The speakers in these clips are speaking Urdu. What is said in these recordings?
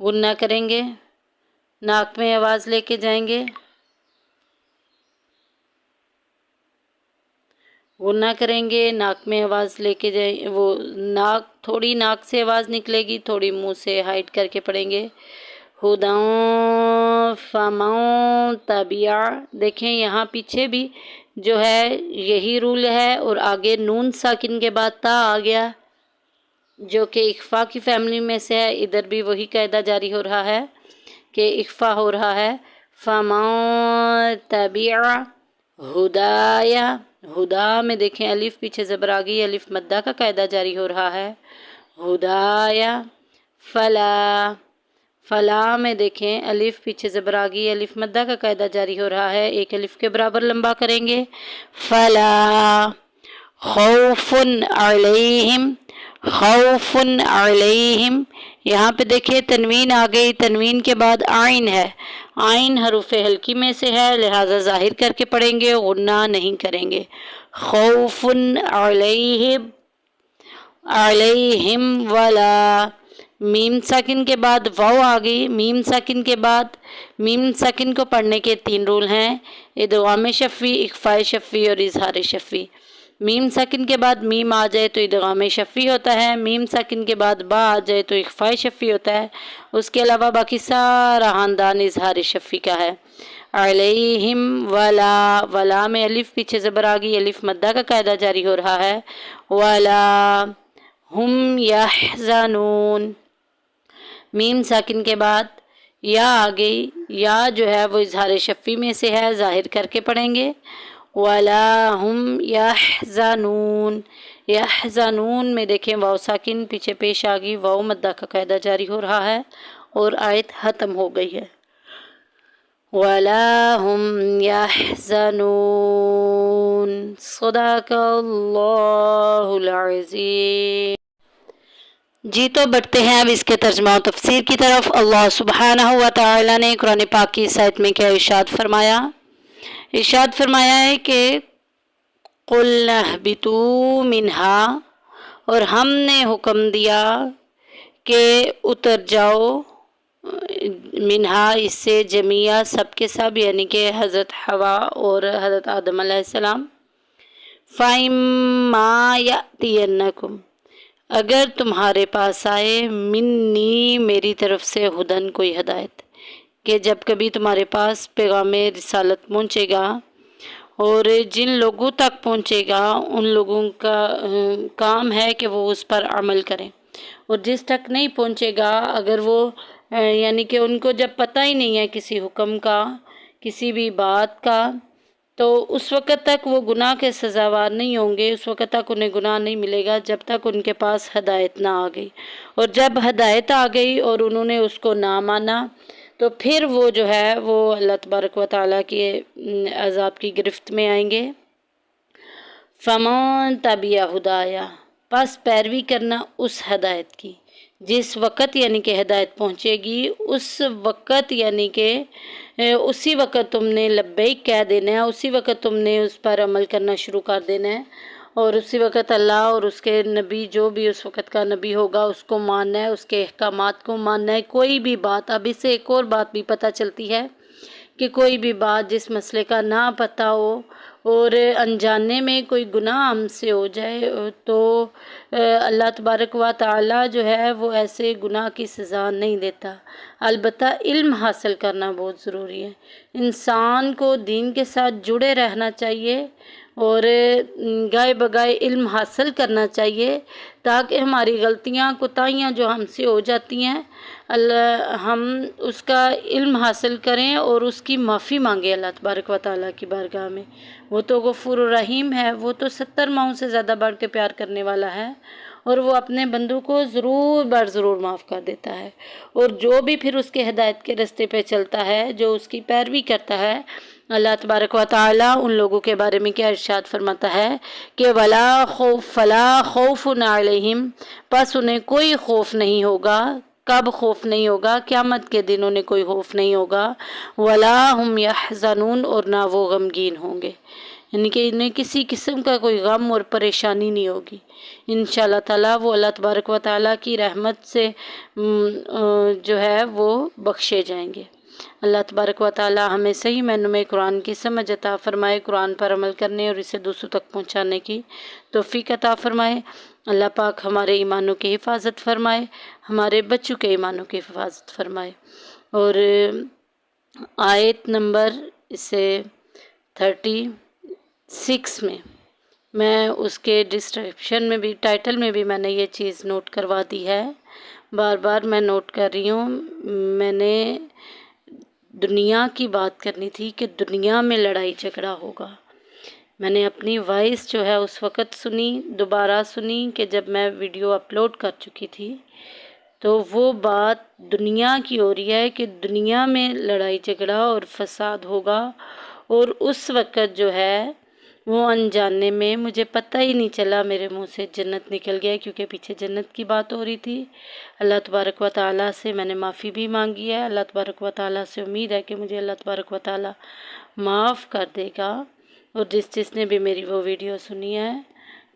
غنہ کریں گے، ناک میں آواز لے کے جائیں گے، غنہ کریں گے، ناک میں آواز لے کے جائیں، وہ ناک تھوڑی ناک سے آواز نکلے گی، تھوڑی منہ سے ہائٹ کر کے پڑھیں گے۔ ہداں فمن تبع، دیکھیں یہاں پیچھے بھی جو ہے یہی رول ہے، اور آگے نون ساکن کے بعد تا آ گیا جو کہ اخفا کی فیملی میں سے ہے، ادھر بھی وہی قاعدہ جاری ہو رہا ہے کہ اخفا ہو رہا ہے۔ فمن تبع ہدایا، ہدا میں دیکھیں الف پیچھے زبر آ گئی، الف مدہ کا قاعدہ جاری ہو رہا ہے۔ ہدایا فلا، فلا میں دیکھیں الف پیچھے زبر آ گئی، الف مدہ کا قاعدہ جاری ہو رہا ہے، ایک الف کے برابر لمبا کریں گے۔ فلا خوف علیہم، خوف علیہم، یہاں پہ دیکھیں تنوین آ گئی، تنوین کے بعد عین ہے، عین حروف ہلکی میں سے ہے، لہٰذا ظاہر کر کے پڑھیں گے، غنہ نہیں کریں گے۔ خوف علیہم، علیہم ولا، میم ساکن کے بعد واو آ گئی، میم ساکن کے بعد، میم ساکن کو پڑھنے کے 3 رول ہیں، ادغام شفوی، اخفاء شفوی اور اظہار شفوی۔ میم ساکن کے بعد میم آ جائے تو ادغام شفوی ہوتا ہے، میم ساکن کے بعد با آ جائے تو اخفاء شفوی ہوتا ہے، اس کے علاوہ باقی سارا خاندان اظہار شفوی کا ہے۔ علیہم ولا، ولا میں الف پیچھے زبر آ گئی، الف مدہ کا قاعدہ جاری ہو رہا ہے۔ ولا ہم یحزنون، میم ساکن کے بعد یا آ گئی، یا جو ہے وہ اظہار شفوی میں سے ہے، ظاہر کر کے پڑھیں گے۔ ولا ہم یحزنون، یحزنون میں دیکھیں واو ساکن پیچھے پیش آ گئی، واو مدہ کا قاعدہ جاری ہو رہا ہے اور آیت ختم ہو گئی ہے۔ ولا ہم یحزنون، صدق اللہ العظیم۔ جی تو بڑھتے ہیں اب اس کے ترجمہ و تفسیر کی طرف۔ اللہ سبحانہ و تعالی نے قرآن پاک کی اس آیت میں کیا ارشاد فرمایا؟ ارشاد فرمایا ہے کہ قُلْ اهْبِطُوا مِنْهَا، اور ہم نے حکم دیا کہ اتر جاؤ، منہا اس سے جمیعہ سب کے سب، یعنی کہ حضرت حوا اور حضرت آدم علیہ السلام۔ فَإِمَّا يَأْتِيَنَّكُمْ، اگر تمہارے پاس آئے، منی میری طرف سے، ہدن کوئی ہدایت، کہ جب کبھی تمہارے پاس پیغام رسالت پہنچے گا اور جن لوگوں تک پہنچے گا ان لوگوں کا کام ہے کہ وہ اس پر عمل کریں، اور جس تک نہیں پہنچے گا اگر وہ یعنی کہ ان کو جب پتہ ہی نہیں ہے کسی حکم کا، کسی بھی بات کا، تو اس وقت تک وہ گناہ کے سزاوار نہیں ہوں گے، اس وقت تک انہیں گناہ نہیں ملے گا جب تک ان کے پاس ہدایت نہ آ گئی، اور جب ہدایت آ گئی اور انہوں نے اس کو نہ مانا تو پھر وہ جو ہے وہ اللہ تبارک و تعالیٰ کے عذاب کی گرفت میں آئیں گے۔ فَمَن تَبِعَ ہُدَایَ، پس پیروی کرنا اس ہدایت کی، جس وقت یعنی کہ ہدایت پہنچے گی اس وقت، یعنی کہ اسی وقت تم نے لبیک کہہ دینا ہے، اسی وقت تم نے اس پر عمل کرنا شروع کر دینا ہے، اور اسی وقت اللہ اور اس کے نبی، جو بھی اس وقت کا نبی ہوگا، اس کو ماننا ہے، اس کے احکامات کو ماننا ہے۔ کوئی بھی بات، اب اس سے ایک اور بات بھی پتہ چلتی ہے کہ کوئی بھی بات جس مسئلے کا نہ پتہ ہو اور انجانے میں کوئی گناہ ہم سے ہو جائے تو اللہ تبارک و تعالیٰ جو ہے وہ ایسے گناہ کی سزا نہیں دیتا، البتہ علم حاصل کرنا بہت ضروری ہے۔ انسان کو دین کے ساتھ جڑے رہنا چاہیے اور گائے بگائے علم حاصل کرنا چاہیے تاکہ ہماری غلطیاں کوتاہیاں جو ہم سے ہو جاتی ہیں ہم اس کا علم حاصل کریں اور اس کی معافی مانگیں اللہ تبارک و تعالیٰ کی بارگاہ میں۔ وہ تو غفور الرحیم ہے، وہ تو 70 ماؤں سے زیادہ بڑھ کے پیار کرنے والا ہے، اور وہ اپنے بندوں کو ضرور بر ضرور معاف کر دیتا ہے، اور جو بھی پھر اس کے ہدایت کے رستے پہ چلتا ہے، جو اس کی پیروی کرتا ہے، اللہ تبارک و تعالیٰ ان لوگوں کے بارے میں کیا ارشاد فرماتا ہے کہ فلا خوف علیہم، پس انہیں کوئی خوف نہیں ہوگا۔ کب خوف نہیں ہوگا؟ قیامت کے دن انہیں کوئی خوف نہیں ہوگا۔ ولا ہم یحزنون، اور نہ وہ غمگین ہوں گے۔ یعنی کہ انہیں کسی قسم کا کوئی غم اور پریشانی نہیں ہوگی انشاءاللہ تعالیٰ۔ وہ اللہ تبارک و تعالیٰ کی رحمت سے جو ہے وہ بخشے جائیں گے۔ اللہ تبارک و تعالیٰ ہمیں صحیح معنوں میں قرآن کی سمجھ عطا فرمائے، قرآن پر عمل کرنے اور اسے دوسروں تک پہنچانے کی توفیق عطا فرمائے۔ اللہ پاک ہمارے ایمانوں کی حفاظت فرمائے، ہمارے بچوں کے ایمانوں کی حفاظت فرمائے۔ اور آیت نمبر اسے 36 میں اس کے ڈسکرپشن میں بھی، ٹائٹل میں بھی میں نے یہ چیز نوٹ کروا دی ہے، بار بار میں نوٹ کر رہی ہوں۔ میں نے دنیا کی بات کرنی تھی کہ دنیا میں لڑائی جھگڑا ہوگا۔ میں نے اپنی وائس جو ہے اس وقت سنی، دوبارہ سنی کہ جب میں ویڈیو اپلوڈ کر چکی تھی، تو وہ بات دنیا کی ہو رہی ہے کہ دنیا میں لڑائی جھگڑا اور فساد ہوگا۔ اور اس وقت جو ہے وہ انجانے میں مجھے پتہ ہی نہیں چلا، میرے منہ سے جنت نکل گیا، کیونکہ پیچھے جنت کی بات ہو رہی تھی۔ اللہ تبارک و تعالیٰ سے میں نے معافی بھی مانگی ہے، اللہ تبارک و تعالیٰ سے امید ہے کہ مجھے اللہ تبارک و تعالیٰ معاف کر دے گا۔ اور جس نے بھی میری وہ ویڈیو سنی ہے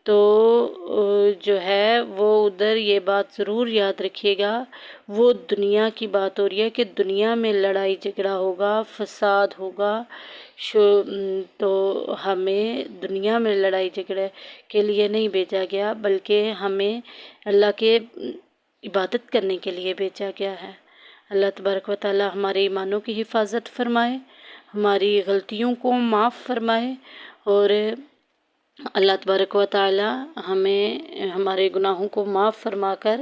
تو جو ہے وہ ادھر یہ بات ضرور یاد رکھیے گا، وہ دنیا کی بات ہو رہی ہے کہ دنیا میں لڑائی جھگڑا ہوگا، فساد ہوگا۔ تو ہمیں دنیا میں لڑائی جھگڑے کے لیے نہیں بھیجا گیا، بلکہ ہمیں اللہ کے عبادت کرنے کے لیے بھیجا گیا ہے۔ اللہ تبارک و تعالیٰ ہمارے ایمانوں کی حفاظت فرمائے، ہماری غلطیوں کو معاف فرمائے، اور اللہ تبارک و تعالیٰ ہمیں ہمارے گناہوں کو معاف فرما کر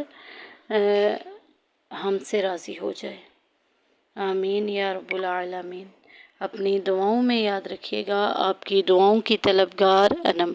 ہم سے راضی ہو جائے۔ آمین یا رب العالمین۔ اپنی دعاؤں میں یاد رکھیے گا، آپ کی دعاؤں کی طلبگار انم